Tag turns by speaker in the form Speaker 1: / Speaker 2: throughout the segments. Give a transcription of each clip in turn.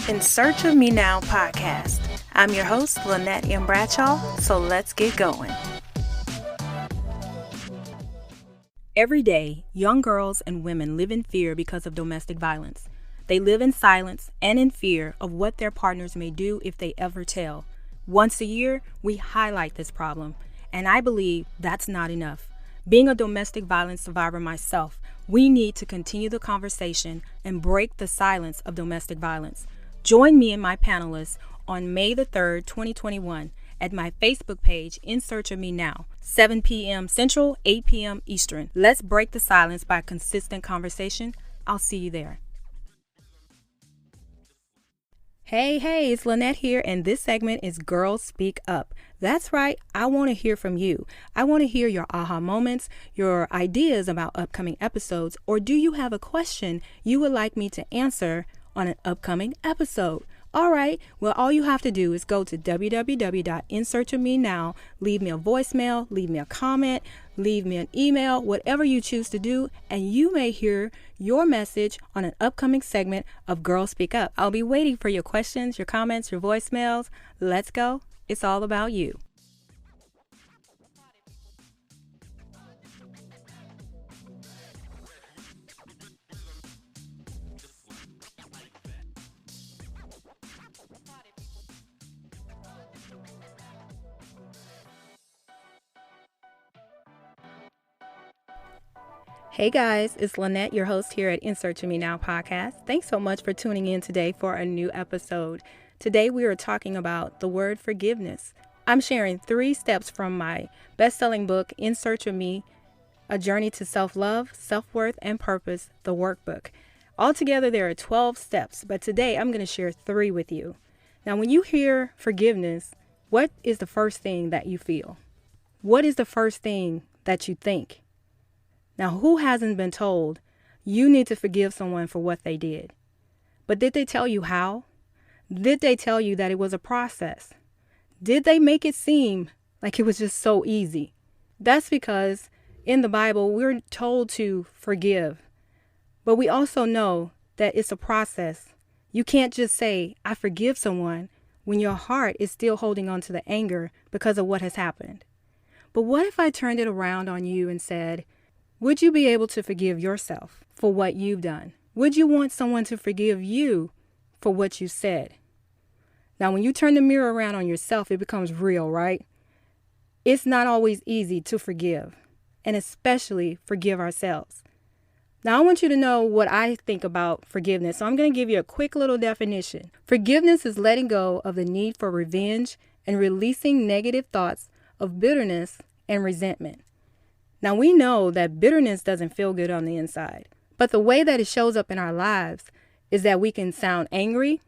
Speaker 1: In Search of Me Now podcast. I'm your host, Lynette M. Bradshaw, so let's get going. Every day, young girls and women live in fear because of domestic violence. They live in silence and in fear of what their partners may do if they ever tell. Once a year, we highlight this problem, and I believe that's not enough. Being a domestic violence survivor myself, we need to continue the conversation and break the silence of domestic violence. Join me and my panelists on May the 3rd, 2021 at my Facebook page, In Search of Me Now, 7 p.m. Central, 8 p.m. Eastern. Let's break the silence by consistent conversation. I'll see you there. Hey, it's Lynette here, and this segment is Girls Speak Up. That's right, I want to hear from you. I want to hear your aha moments, your ideas about upcoming episodes, or do you have a question you would like me to answer on an upcoming episode? All right, well, all you have to do is go to www.insearchofmenow, leave me a voicemail, leave me a comment, leave me an email, whatever you choose to do, and you may hear your message on an upcoming segment of Girls Speak Up. I'll be waiting for your questions, your comments, your voicemails. Let's go. It's all about you. Hey guys, it's Lynette, your host here at In Search of Me Now podcast. Thanks so much for tuning in today for a new episode. Today we are talking about the word forgiveness. I'm sharing 3 steps from my best-selling book, In Search of Me, A Journey to Self-Love, Self-Worth, and Purpose, the workbook. Altogether, there are 12 steps, but today I'm going to share 3 with you. Now, when you hear forgiveness, what is the first thing that you feel? What is the first thing that you think? Now, who hasn't been told you need to forgive someone for what they did? But did they tell you how? Did they tell you that it was a process? Did they make it seem like it was just so easy? That's because in the Bible, we're told to forgive. But we also know that it's a process. You can't just say, I forgive someone, when your heart is still holding on to the anger because of what has happened. But what if I turned it around on you and said, would you be able to forgive yourself for what you've done? Would you want someone to forgive you for what you said? Now, when you turn the mirror around on yourself, it becomes real, right? It's not always easy to forgive, and especially forgive ourselves. Now, I want you to know what I think about forgiveness, so I'm going to give you a quick little definition. Forgiveness is letting go of the need for revenge and releasing negative thoughts of bitterness and resentment. Now, we know that bitterness doesn't feel good on the inside, but the way that it shows up in our lives is that we can sound angry,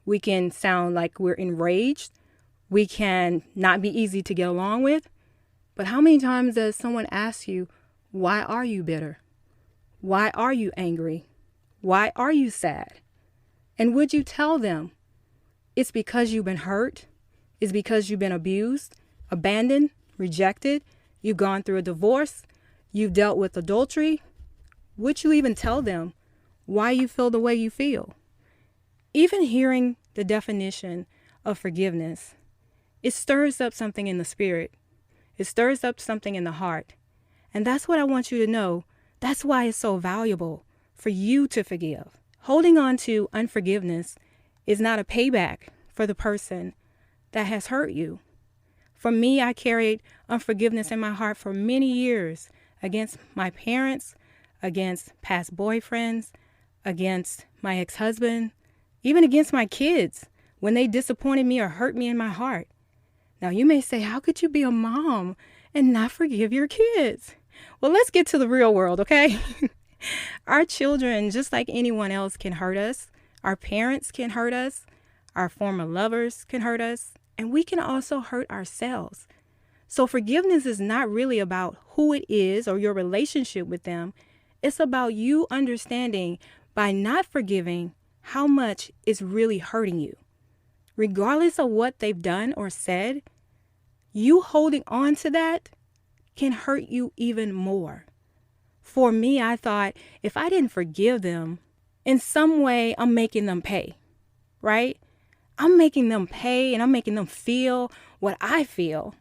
Speaker 1: we can sound like we're enraged, we can not be easy to get along with. But how many times does someone ask you, why are you bitter? Why are you angry? Why are you sad? And would you tell them it's because you've been hurt? It's because you've been abused, abandoned, rejected? You've gone through a divorce, you've dealt with adultery. Would you even tell them why you feel the way you feel? Even hearing the definition of forgiveness, it stirs up something in the spirit. It stirs up something in the heart. And that's what I want you to know. That's why it's so valuable for you to forgive. Holding on to unforgiveness is not a payback for the person that has hurt you. For me, I carried unforgiveness in my heart for many years against my parents, against past boyfriends, against my ex-husband, even against my kids when they disappointed me or hurt me in my heart. Now, you may say, how could you be a mom and not forgive your kids? Well, let's get to the real world, okay? Our children, just like anyone else, can hurt us. Our parents can hurt us. Our former lovers can hurt us. And we can also hurt ourselves. So forgiveness is not really about who it is or your relationship with them. It's about you understanding by not forgiving how much it's really hurting you. Regardless of what they've done or said, you holding on to that can hurt you even more. For me, I thought if I didn't forgive them, in some way I'm making them pay. right? I'm making them pay and I'm making them feel what I feel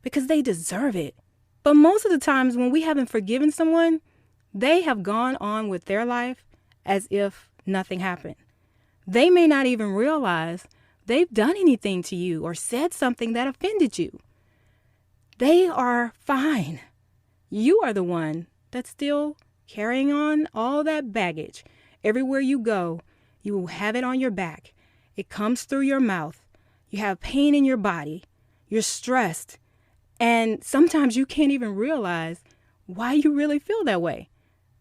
Speaker 1: because they deserve it. But most of the times when we haven't forgiven someone, they have gone on with their life as if nothing happened. They may not even realize they've done anything to you or said something that offended you. They are fine. You are the one that's still carrying on all that baggage. Everywhere you go, you will have it on your back. It comes through your mouth. You have pain in your body. You're stressed. And sometimes you can't even realize why you really feel that way.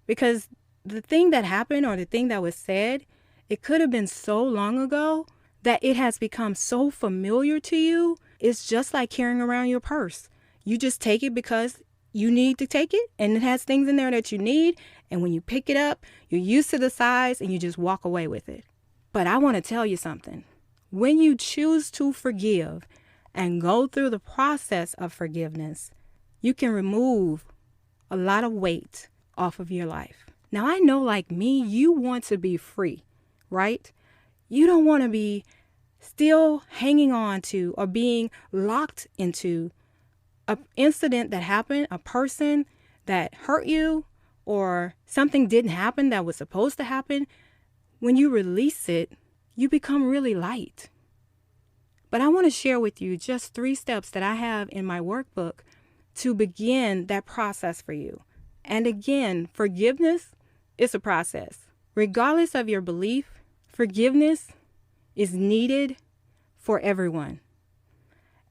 Speaker 1: Because the thing that happened or the thing that was said, it could have been so long ago that it has become so familiar to you. It's just like carrying around your purse. You just take it because you need to take it, and it has things in there that you need. And when you pick it up, you're used to the size and you just walk away with it. But I want to tell you something. When you choose to forgive and go through the process of forgiveness, you can remove a lot of weight off of your life. Now, I know like me, you want to be free, right? You don't want to be still hanging on to or being locked into an incident that happened, a person that hurt you, or something didn't happen that was supposed to happen. When you release it, you become really light. But I want to share with you just 3 steps that I have in my workbook to begin that process for you. And again, forgiveness is a process. Regardless of your belief, forgiveness is needed for everyone.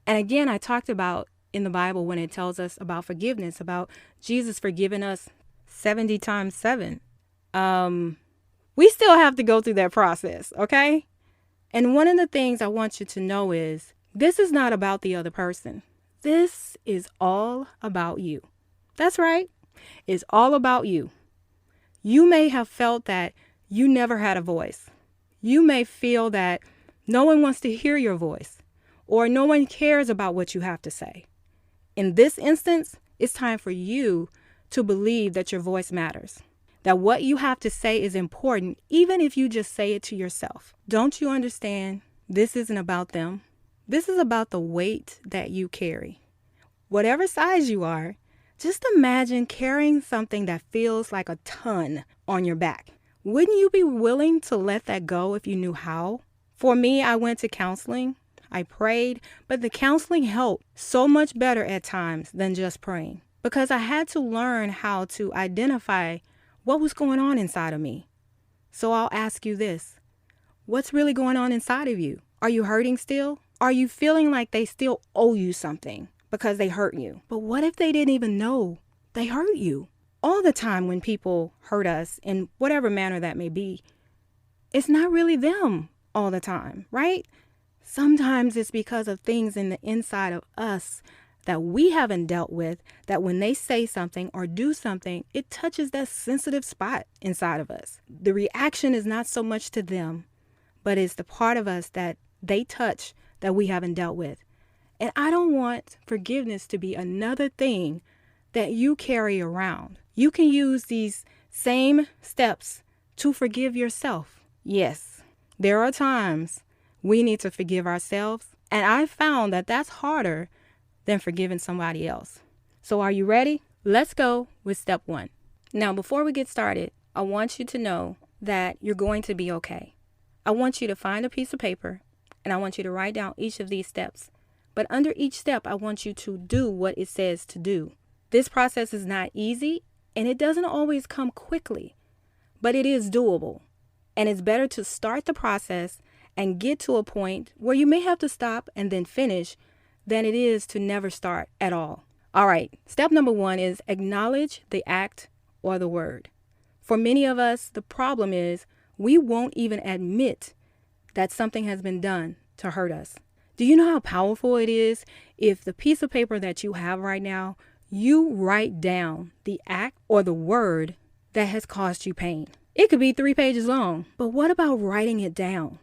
Speaker 1: And again, I talked about in the Bible when it tells us about forgiveness, about Jesus forgiving us 70 times 7. We still have to go through that process, okay? And one of the things I want you to know is this is not about the other person. This is all about you. That's right. It's all about you. You may have felt that you never had a voice. You may feel that no one wants to hear your voice or no one cares about what you have to say. In this instance, it's time for you to believe that your voice matters, that what you have to say is important, even if you just say it to yourself. Don't you understand? This isn't about them. This is about the weight that you carry. Whatever size you are, just imagine carrying something that feels like a ton on your back. Wouldn't you be willing to let that go if you knew how? For me, I went to counseling. I prayed, but the counseling helped so much better at times than just praying because I had to learn how to identify what was going on inside of me. So I'll ask you this. What's really going on inside of you? Are you hurting still? Are you feeling like they still owe you something because they hurt you? But what if they didn't even know they hurt you? All the time when people hurt us in whatever manner that may be, it's not really them all the time, right? Sometimes it's because of things in the inside of us that we haven't dealt with, that when they say something or do something, it touches that sensitive spot inside of us. The reaction is not so much to them, but it's the part of us that they touch that we haven't dealt with. And I don't want forgiveness to be another thing that you carry around. You can use these same steps to forgive yourself. Yes, there are times we need to forgive ourselves, and I found that that's harder than forgiving somebody else. So are you ready? Let's go with step 1. Now, before we get started, I want you to know that you're going to be okay. I want you to find a piece of paper, and I want you to write down each of these steps. But under each step, I want you to do what it says to do. This process is not easy, and it doesn't always come quickly, but it is doable. And it's better to start the process and get to a point where you may have to stop and then finish than it is to never start at all. All right, step number 1 is acknowledge the act or the word. For many of us, the problem is we won't even admit that something has been done to hurt us. Do you know how powerful it is if the piece of paper that you have right now, you write down the act or the word that has caused you pain? It could be 3 pages long, but what about writing it down?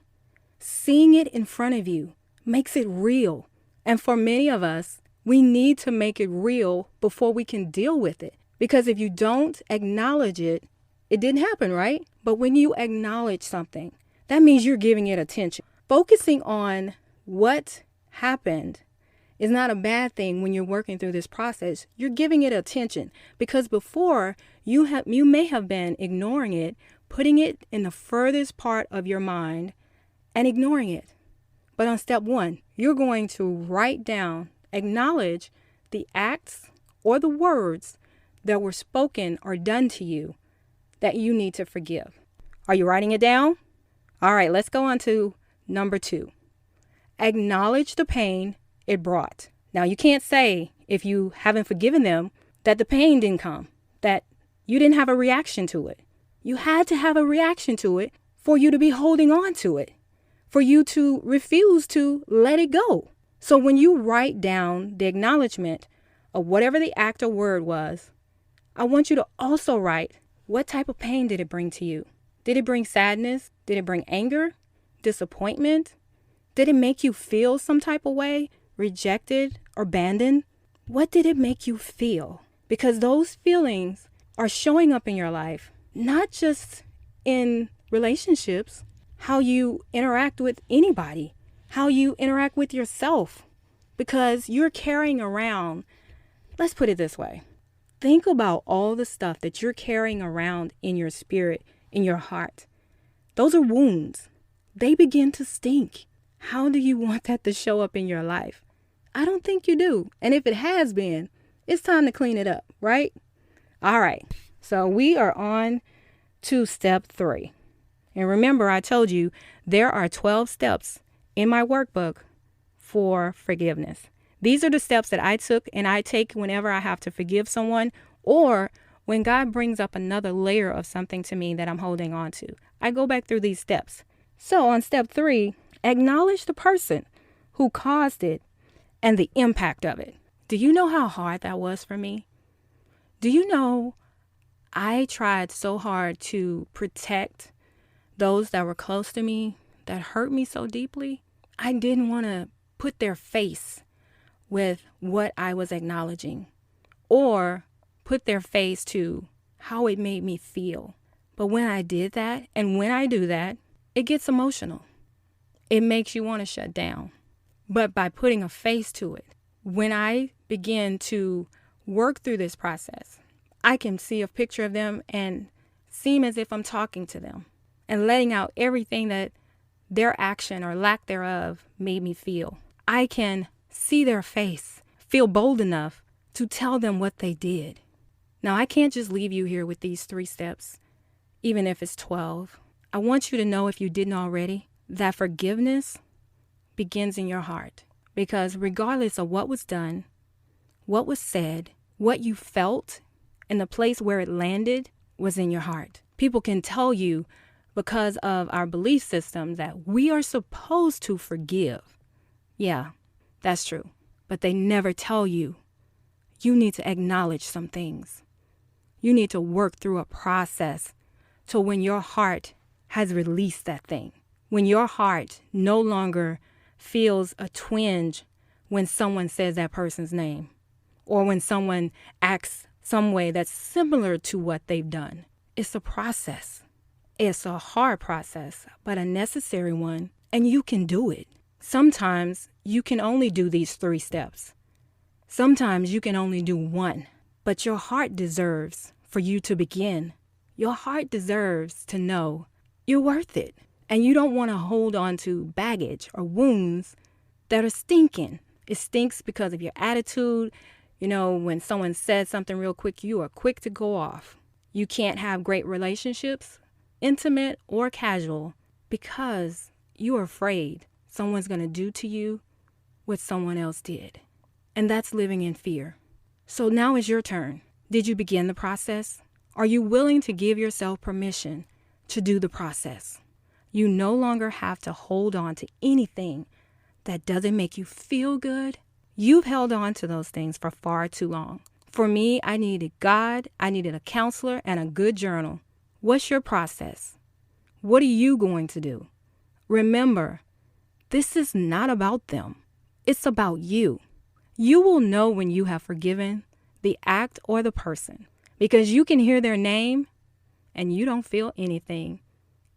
Speaker 1: Seeing it in front of you makes it real. And for many of us, we need to make it real before we can deal with it. Because if you don't acknowledge it, it didn't happen, right? But when you acknowledge something, that means you're giving it attention. Focusing on what happened is not a bad thing when you're working through this process. You're giving it attention, because before you may have been ignoring it, putting it in the furthest part of your mind and ignoring it. But on step 1, you're going to write down, acknowledge the acts or the words that were spoken or done to you that you need to forgive. Are you writing it down? All right, let's go on to number 2. Acknowledge the pain it brought. Now, you can't say, if you haven't forgiven them, that the pain didn't come, that you didn't have a reaction to it. You had to have a reaction to it for you to be holding on to it, for you to refuse to let it go. So when you write down the acknowledgement of whatever the act or word was, I want you to also write, what type of pain did it bring to you? Did it bring sadness? Did it bring anger? Disappointment? Did it make you feel some type of way? Rejected or abandoned? What did it make you feel? Because those feelings are showing up in your life, not just in relationships, how you interact with anybody, how you interact with yourself, because you're carrying around, let's put it this way. Think about all the stuff that you're carrying around in your spirit, in your heart. Those are wounds. They begin to stink. How do you want that to show up in your life? I don't think you do. And if it has been, it's time to clean it up, right? All right. So we are on to step 3. And remember, I told you there are 12 steps in my workbook for forgiveness. These are the steps that I took and I take whenever I have to forgive someone, or when God brings up another layer of something to me that I'm holding on to. I go back through these steps. So on step 3, acknowledge the person who caused it and the impact of it. Do you know how hard that was for me? Do you know I tried so hard to protect those that were close to me, that hurt me so deeply? I didn't want to put their face with what I was acknowledging, or put their face to how it made me feel. But when I did that, and when I do that, it gets emotional. It makes you want to shut down. But by putting a face to it, when I begin to work through this process, I can see a picture of them and seem as if I'm talking to them and letting out everything that their action or lack thereof made me feel. I can see their face, feel bold enough to tell them what they did. Now, I can't just leave you here with these 3 steps, even if it's 12. I want you to know, if you didn't already, that forgiveness begins in your heart. Because regardless of what was done, what was said, what you felt, and the place where it landed was in your heart. People can tell you, because of our belief system, that we are supposed to forgive. Yeah, that's true. But they never tell you need to acknowledge some things. You need to work through a process till when your heart has released that thing. When your heart no longer feels a twinge when someone says that person's name, or when someone acts some way that's similar to what they've done. It's a process. It's a hard process, but a necessary one, and you can do it. Sometimes you can only do these 3 steps. Sometimes you can only do 1, but your heart deserves for you to begin. Your heart deserves to know you're worth it. And you don't want to hold on to baggage or wounds that are stinking. It stinks because of your attitude. You know, when someone says something real quick, you are quick to go off. You can't have great relationships, intimate or casual, because you're afraid someone's going to do to you what someone else did. And that's living in fear. So now is your turn. Did you begin the process? Are you willing to give yourself permission to do the process? You no longer have to hold on to anything that doesn't make you feel good. You've held on to those things for far too long. For me, I needed God, I needed a counselor, and a good journal. What's your process? What are you going to do? Remember, this is not about them. It's about you. You will know when you have forgiven the act or the person, because you can hear their name and you don't feel anything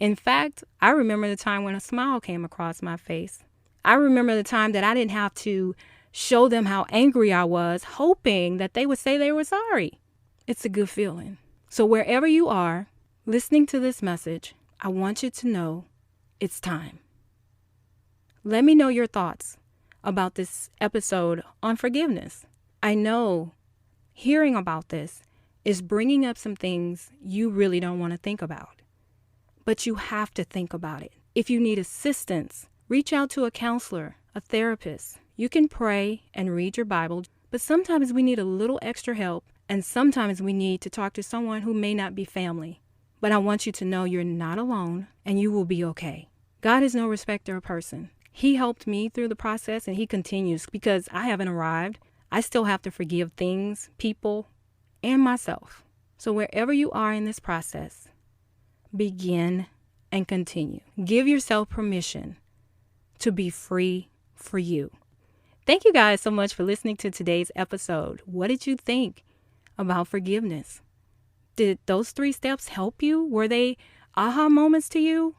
Speaker 1: In fact, I remember the time when a smile came across my face. I remember the time that I didn't have to show them how angry I was, hoping that they would say they were sorry. It's a good feeling. So wherever you are listening to this message, I want you to know it's time. Let me know your thoughts about this episode on forgiveness. I know hearing about this is bringing up some things you really don't want to think about, but you have to think about it. If you need assistance, reach out to a counselor, a therapist. You can pray and read your Bible, but sometimes we need a little extra help, and sometimes we need to talk to someone who may not be family. But I want you to know you're not alone, and you will be okay. God is no respecter of person. He helped me through the process, and He continues because I haven't arrived. I still have to forgive things, people, and myself. So wherever you are in this process, begin and continue. Give yourself permission to be free for you. Thank you guys so much for listening to today's episode. What did you think about forgiveness? Did those 3 steps help you? Were they aha moments to you?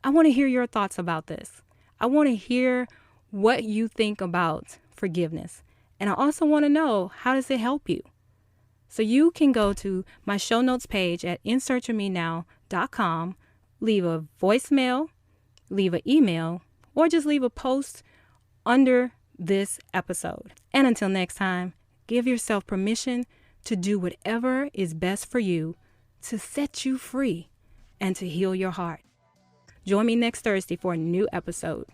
Speaker 1: I want to hear your thoughts about this. I want to hear what you think about forgiveness. And I also want to know, how does it help you? So you can go to my show notes page at insearchofmenow.com, leave a voicemail, leave an email, or just leave a post under this episode. And until next time, give yourself permission to do whatever is best for you to set you free and to heal your heart. Join me next Thursday for a new episode.